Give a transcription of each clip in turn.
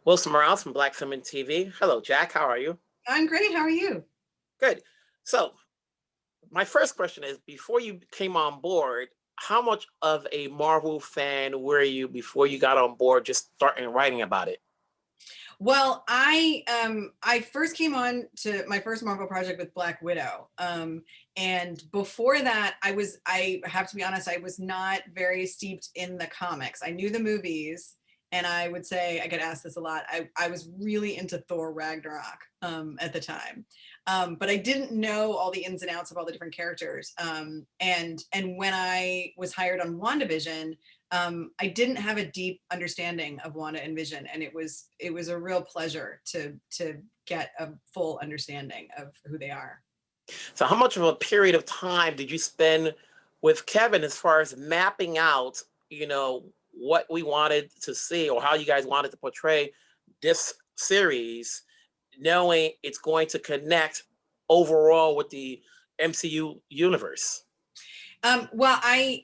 Wilson Morales from Black Film and TV. Hello, Jack. How are you? I'm great. How are you? Good. So, my first question is before you came on board, how much of a Marvel fan were you before you got on board just starting writing about it? Well, I first came on to my first Marvel project with Black Widow. And before that, I have to be honest, I was not very steeped in the comics. I knew the movies, and I would say, I get asked this a lot. I was really into Thor Ragnarok at the time. But I didn't know all the ins and outs of all the different characters. And when I was hired on WandaVision, I didn't have a deep understanding of Wanda and Vision, and it was a real pleasure to get a full understanding of who they are. So, how much of a period of time did you spend with Kevin as far as mapping out, what we wanted to see or how you guys wanted to portray this series, knowing it's going to connect overall with the MCU universe? Well, I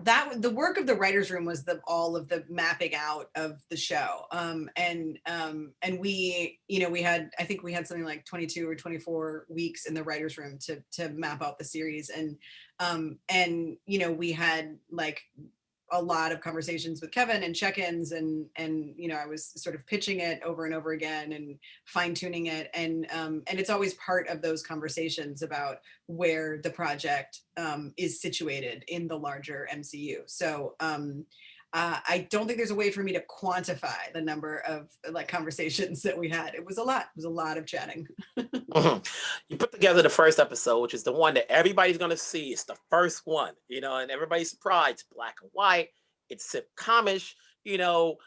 that the work of the writers room was all of the mapping out of the show, and we had, I think we had something like 22 or 24 weeks in the writers room to map out the series, and we had like a lot of conversations with Kevin and check-ins, and I was sort of pitching it over and over again and fine-tuning it, and it's always part of those conversations about where the project is situated in the larger MCU. So I don't think there's a way for me to quantify the number of like conversations that we had. It was a lot. It was a lot of chatting. Mhm. You put together the first episode, which is the one that everybody's going to see. It's the first one, and everybody's surprised. It's black and white. It's sitcomish. You know,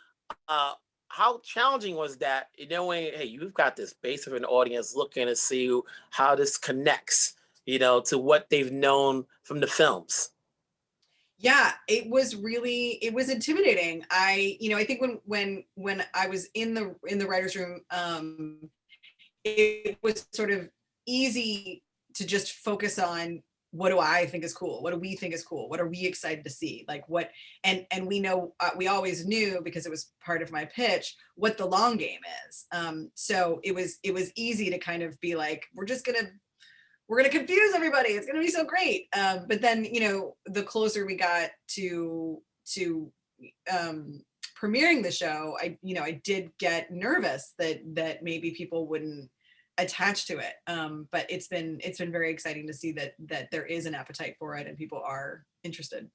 uh, how challenging was that? Knowing, hey, you've got this base of an audience looking to see how this connects, to what they've known from the films. Yeah, it was intimidating. I think when I was in the writers room, it was sort of easy to just focus on what do I think is cool? What do we think is cool? What are we excited to see? Like what, and we know, we always knew because it was part of my pitch, what the long game is. So it was easy to kind of be like, we're gonna confuse everybody. It's gonna be so great. But then, the closer we got to premiering the show, I did get nervous that maybe people wouldn't attach to it. But it's been very exciting to see that there is an appetite for it and people are interested.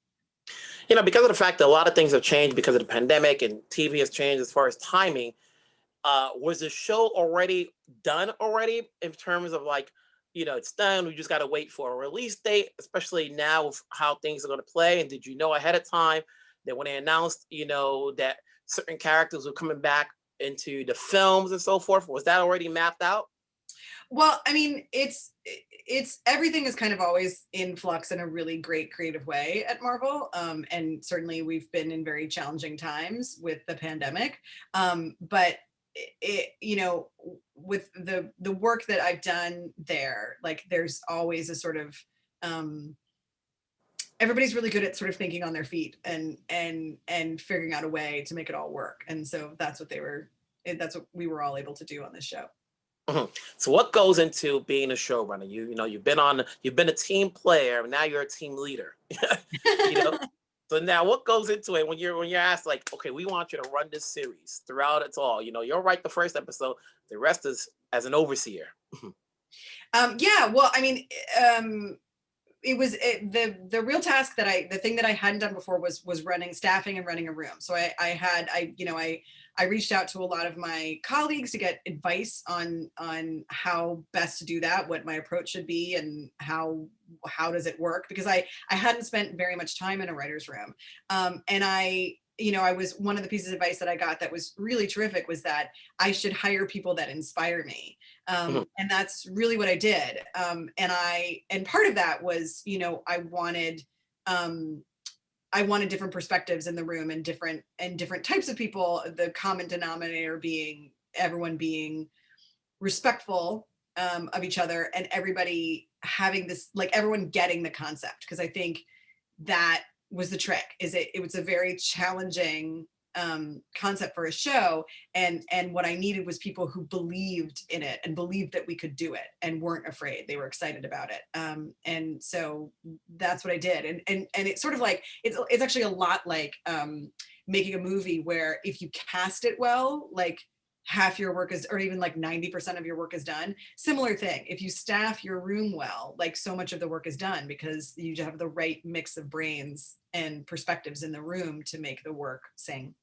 Because of the fact that a lot of things have changed because of the pandemic and TV has changed as far as timing. Was the show already done already in terms of like, it's done. We just got to wait for a release date, especially now with how things are going to play. And did you know ahead of time that when they announced, that certain characters were coming back into the films and so forth, was that already mapped out? Well, I mean, it's everything is kind of always in flux in a really great creative way at Marvel. And certainly we've been in very challenging times with the pandemic. But with the work that I've done there, like there's always a sort of everybody's really good at sort of thinking on their feet and figuring out a way to make it all work. And so that's what we were all able to do on this show. Mhm. So what goes into being a showrunner? You've been a team player, now you're a team leader. you know, so now what goes into it when you're asked like, okay, we want you to run this series throughout it all. You'll write the first episode, the rest is as an overseer. Yeah, well, I mean, the real task the thing that I hadn't done before was running staffing and running a room. So I reached out to a lot of my colleagues to get advice on how best to do that, what my approach should be, and how does it work, because I hadn't spent very much time in a writer's room. And I was, one of the pieces of advice that I got that was really terrific was that I should hire people that inspire me. Mhm. And that's really what I did. And part of that was, I wanted different perspectives in the room and different types of people, the common denominator being everyone being respectful of each other, and everybody having this, like everyone getting the concept. Because I think that was the trick, is it was a very challenging concept for a show, and what I needed was people who believed in it and believed that we could do it and weren't afraid. They were excited about it, and so that's what I did. And it's sort of like it's actually a lot like making a movie where if you cast it well, like half your work is, or even like 90% of your work is done. Similar thing, if you staff your room well, like so much of the work is done because you have the right mix of brains and perspectives in the room to make the work sing.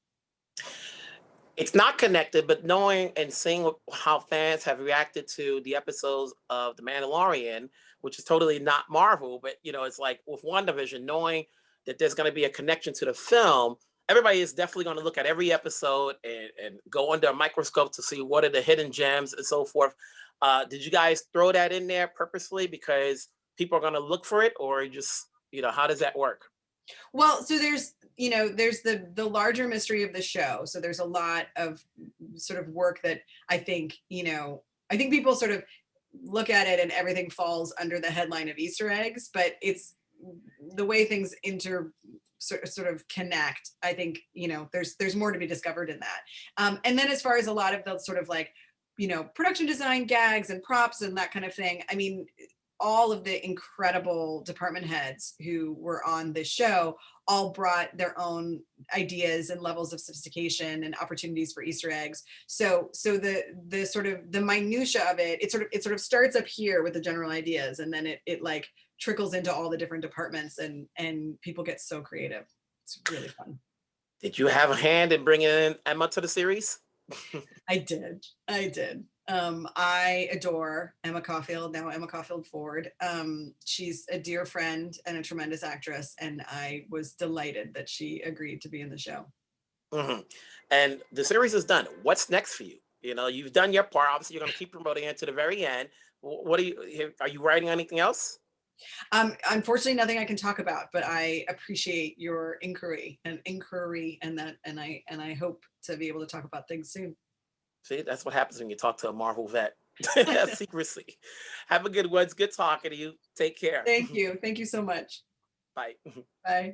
It's not connected, but knowing and seeing how fans have reacted to the episodes of The Mandalorian, which is totally not Marvel, but it's like with WandaVision, knowing that there's going to be a connection to the film, everybody is definitely going to look at every episode and go under a microscope to see what are the hidden gems and so forth. Did you guys throw that in there purposely because people are going to look for it, or just, how does that work? Well, so there's the larger mystery of the show. So there's a lot of sort of work that I think people sort of look at it and everything falls under the headline of Easter eggs, but it's the way things sort of connect. I think there's more to be discovered in that. And then as far as a lot of the sort of like production design gags and props and that kind of thing, I mean, all of the incredible department heads who were on this show all brought their own ideas and levels of sophistication and opportunities for Easter eggs. So the sort of the minutia of it sort of starts up here with the general ideas, and then it like trickles into all the different departments, and people get so creative. It's really fun. Did you have a hand in bringing in Emma to the series? I did. I adore Emma Caulfield, now Emma Caulfield Ford. She's a dear friend and a tremendous actress, and I was delighted that she agreed to be in the show. Mm-hmm. And the series is done. What's next for you? You've done your part. Obviously, you're going to keep promoting it to the very end. What are you writing anything else? Unfortunately, nothing I can talk about, but I appreciate your inquiry, and I hope to be able to talk about things soon. See, that's what happens when you talk to a Marvel vet. Secrecy. Have a good one. It's good talking to you. Take care. Thank you. Thank you so much. Bye. Bye.